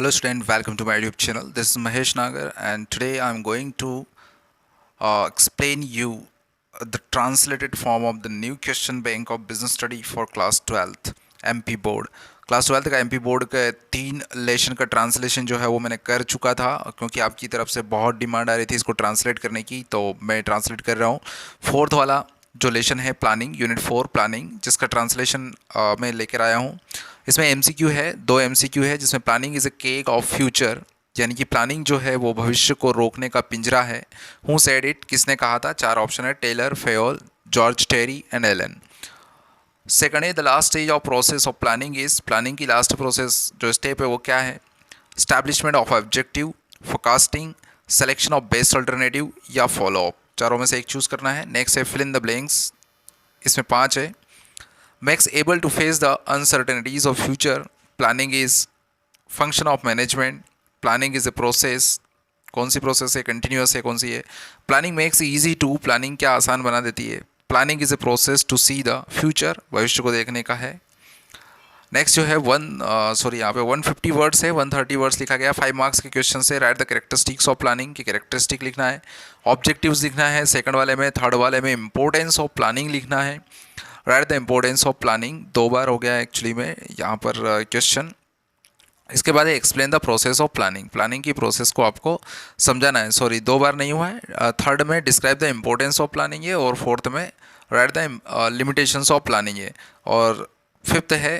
Hello student, welcome to my YouTube channel. This is Mahesh Nagar and today I'm going to explain you the translated form of the new question bank of business study for class 12th MP board. Class 12th का MP board का 3 लेशन का translation जो है वो मैंने कर चुका था क्योंकि आपकी तरफ से बहुत डिमांड आ रही थी इसको ट्रांसलेट करने की, तो मैं ट्रांसलेट कर रहा हूँ। फोर्थ वाला जो लेशन है प्लानिंग, यूनिट 4 प्लानिंग, जिसका ट्रांसलेशन मैं लेकर आया हूँ। इसमें MCQ है, 2 MCQ है, जिसमें planning is a cake of future, यानी कि प्लानिंग जो है वो भविष्य को रोकने का पिंजरा है। हु सेड इट, किसने कहा था? 4 ऑप्शन है, Taylor, Fayol, George Terry and Allen. Second है the last stage of process of planning is, planning की लास्ट प्रोसेस जो स्टेप है वो क्या है? Establishment of objective, forecasting, selection of best alternative या फॉलो अप। चारों में से एक चूज करना है। नेक्स्ट है फिल इन द ब्लैंक्स, इसमें 5 है। makes able to face the uncertainties of future, planning is function of management, planning is a process, कौन सी प्रोसेस है? कंटिन्यूस है, कौन सी है? Planning makes easy to, planning क्या आसान बना देती है? Planning is a process to see the future, भविष्य को देखने का है। नेक्स्ट जो है यहाँ पे 150 वर्ड्स है, 130 वर्ड्स लिखा गया। 5 मार्क्स के क्वेश्चन से right the characteristics of planning की कैरेक्टरिस्टिक लिखना है, ऑब्जेक्टिव्स लिखना है सेकंड वाले में, थर्ड वाले में इंपॉर्टेंस ऑफ प्लानिंग लिखना है। Write the importance of planning 2 बार हो गया एक्चुअली में यहाँ पर क्वेश्चन। इसके बाद explain the process of planning, planning की प्रोसेस को आपको समझाना है। सॉरी 2 बार नहीं हुआ है। थर्ड में describe the importance of planning है और फोर्थ में right the limitations of planning है और फिफ्थ है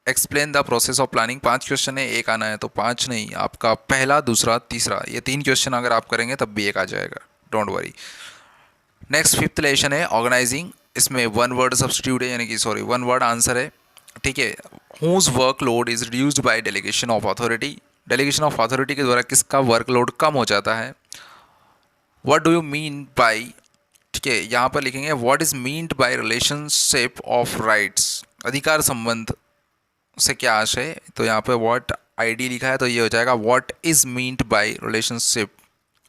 explain the process of planning. 5 question है, एक आना है, तो 5 नहीं, आपका पहला, दूसरा, तीसरा, ये 3 क्वेश्चन अगर आप करेंगे तब भी एक आ जाएगा, डोंट वरी। नेक्स्ट फिफ्थ लेशन है ऑर्गेनाइजिंग, इसमें 1 वर्ड सब्स्टिट्यूट है, यानी कि 1 वर्ड आंसर है, ठीक है। Whose workload is reduced by delegation of authority, delegation of authority के द्वारा किसका वर्कलोड कम हो जाता है। What do you mean by, ठीक है, यहाँ पर लिखेंगे what is meant by relationship of rights, अधिकार संबंध से क्या आशय, तो यहाँ पे व्हाट ID लिखा है तो ये हो जाएगा what is meant by relationship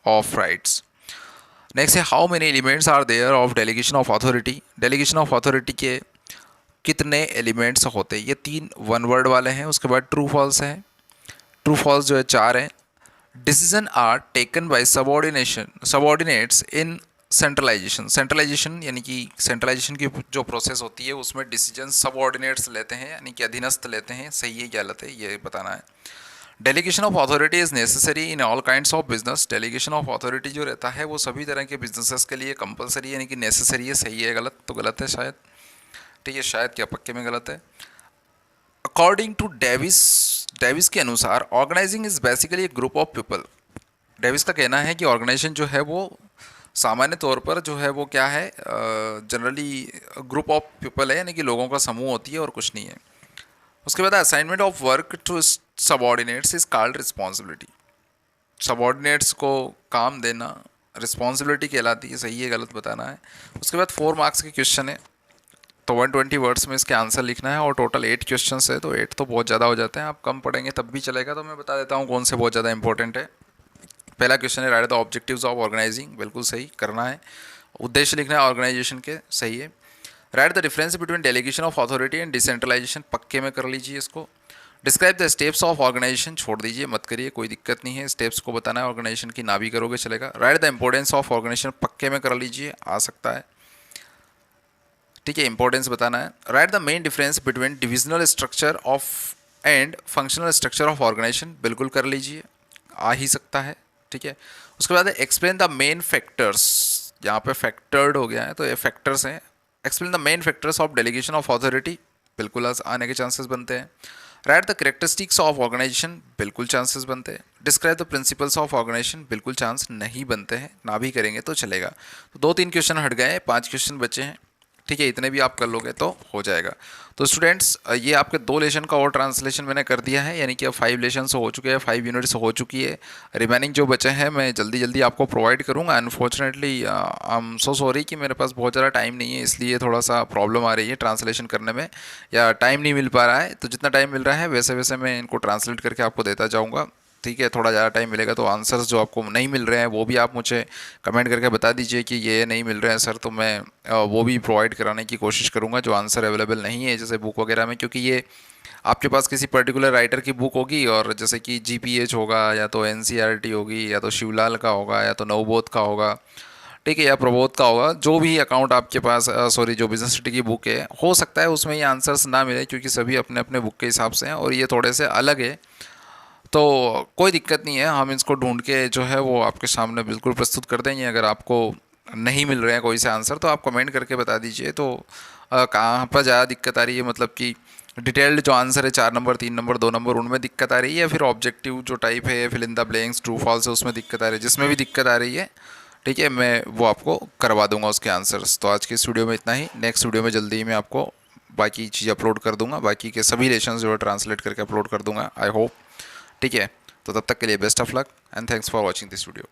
of rights. Next है how many elements are there of delegation of authority, delegation of authority के कितने एलिमेंट्स होते हैं, ये 3 1 वर्ड वाले हैं। उसके बाद ट्रू फॉल्स है, ट्रू फॉल्स जो है 4 है। Decision are taken by subordinates in centralisation, centralisation यानी कि सेंट्रलाइजेशन की जो प्रोसेस होती है उसमें डिसीजन सबऑर्डिनेट्स लेते हैं, यानी कि अधीनस्थ लेते हैं। सही है गलत है ये बताना है। Delegation of authority is necessary in all kinds of business, delegation of authority जो रहता है वो सभी तरह के बिजनेसेस के लिए कंपलसरी है, यानी कि नेसेसरी है। सही है गलत, तो गलत है शायद, ठीक है, शायद क्या पक्के में गलत है। अकॉर्डिंग टू डेविस, डेविस के अनुसार organising is basically a group of people, Davis का कहना है कि ऑर्गेनाइजेशन जो है वो सामान्य तौर पर जो है वो क्या है, जनरली ग्रुप ऑफ पीपल है, यानी कि लोगों का समूह होती है और कुछ नहीं है। उसके बाद assignment of work to subordinates is called responsibility, subordinates को काम देना रिस्पॉन्सिबिलिटी कहलाती है। सही है गलत बताना है। उसके बाद 4 मार्क्स के क्वेश्चन है, तो 120 वर्ड्स में इसके आंसर लिखना है और टोटल 8 क्वेश्चन है, तो 8 तो बहुत ज़्यादा हो जाते हैं, आप कम पढ़ेंगे तब भी चलेगा। तो मैं बता देता हूँ कौन से बहुत ज़्यादा इंपॉर्टेंट है। पहला क्वेश्चन है write the objectives of organising, बिल्कुल सही करना है। उद्देश्य लिखना है ऑर्गेनाइजेशन के, सही है। Write the difference between delegation of authority and decentralisation, पक्के में कर लीजिए इसको। Describe the steps of organisation, छोड़ दीजिए मत करिए, कोई दिक्कत नहीं है, स्टेप्स को बताना है ऑर्गेनाइजेशन की, ना भी करोगे चलेगा। Write the importance of organisation, पक्के में कर लीजिए, आ सकता है, ठीक है, इंपॉर्टेंस बताना है। Write the main difference between divisional structure of and functional structure of organisation, बिल्कुल कर लीजिए, आ ही सकता है, ठीक है। उसके बाद एक्सप्लेन द मेन फैक्टर्स, यहाँ पे फैक्टर्ड हो गया है तो ये फैक्टर्स हैं। Explain the main factors of delegation of authority, बिल्कुल आने के चांसेस बनते हैं। Write the characteristics of organisation, बिल्कुल चांसेस बनते हैं। Describe the principles of organisation, बिल्कुल चांस नहीं बनते हैं, ना भी करेंगे तो चलेगा। तो 2-3 क्वेश्चन हट गए हैं, 5 क्वेश्चन बचे हैं, ठीक है, इतने भी आप कर लोगे तो हो जाएगा। तो स्टूडेंट्स ये आपके 2 लेशन का और ट्रांसलेशन मैंने कर दिया है, यानी कि अब 5 लेशन हो चुके हैं, 5 यूनिट्स हो चुकी है। रिमेनिंग जो बचे हैं मैं जल्दी जल्दी आपको प्रोवाइड करूंगा। Unfortunately I am so sorry कि मेरे पास बहुत ज़्यादा टाइम नहीं है, इसलिए थोड़ा सा प्रॉब्लम आ रही है ट्रांसलेशन करने में, या टाइम नहीं मिल पा रहा है। तो जितना टाइम मिल रहा है वैसे वैसे मैं इनको ट्रांसलेट करके आपको देता जाऊँगा। ठीक है, थोड़ा ज़्यादा टाइम मिलेगा तो आंसर्स जो आपको नहीं मिल रहे हैं वो भी आप मुझे कमेंट करके बता दीजिए कि ये नहीं मिल रहे हैं सर, तो मैं वो भी प्रोवाइड कराने की कोशिश करूँगा जो आंसर अवेलेबल नहीं है जैसे बुक वगैरह में, क्योंकि ये आपके पास किसी पर्टिकुलर राइटर की बुक होगी और जैसे कि जीपीएच होगा या तो एनसीईआरटी होगी या तो शिवलाल का होगा या तो नवबोध का होगा, ठीक है, या प्रबोध का होगा, जो भी अकाउंट आपके पास सॉरी जो बिजनेस स्टडी की बुक है, हो सकता है उसमें ये आंसर्स ना मिले क्योंकि सभी अपने अपने बुक के हिसाब से हैं और ये थोड़े से अलग है। तो कोई दिक्कत नहीं है, हम इसको ढूंढ के जो है वो आपके सामने बिल्कुल प्रस्तुत कर देंगे। अगर आपको नहीं मिल रहे हैं कोई से आंसर तो आप कमेंट करके बता दीजिए। तो कहाँ पर ज़्यादा दिक्कत आ रही है, मतलब कि डिटेल्ड जो आंसर है 4 नंबर 3 नंबर 2 नंबर उनमें दिक्कत आ रही है, या फिर ऑब्जेक्टिव जो टाइप है fill in the blanks true false है उसमें दिक्कत आ रही है, जिसमें भी दिक्कत आ रही है ठीक है मैं वो आपको करवा दूंगा उसके आंसर्स। तो आज की इस वीडियो में इतना ही, नेक्स्ट वीडियो में जल्दी ही मैं आपको बाकी चीज़ अपलोड कर दूंगा, बाकी के सभी लेसन्स जो है ट्रांसलेट करके अपलोड कर दूंगा आई होप, ठीक है। तो तब तक के लिए best of luck and thanks for watching this video.